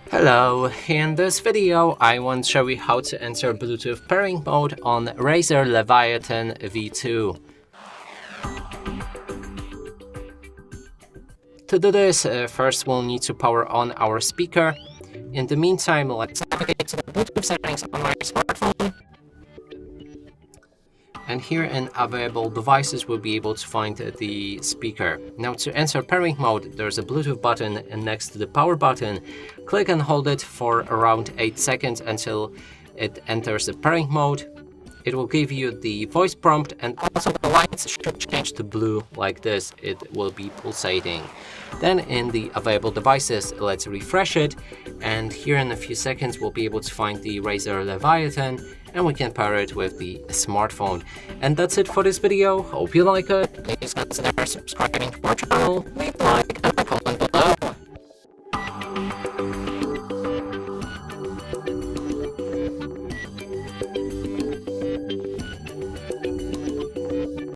Hello, in this video I want to show you how to enter Bluetooth pairing mode on Razer Leviathan V2. To do this, first we'll need to power on our speaker. In the meantime, let's navigate to the Bluetooth settings on my smartphone. And here in available devices, we'll be able to find the speaker. Now to enter pairing mode, there's a Bluetooth button next to the power button. Click and hold it for around 8 seconds until it enters the pairing mode. It will give you the voice prompt, and also the lights should change to blue like this. It will be pulsating. Then in the available devices, let's refresh it. And here in a few seconds, we'll be able to find the Razer Leviathan, and we can pair it with the smartphone. And that's it for this video. Hope you like it. Please consider subscribing to our channel, leave a like, and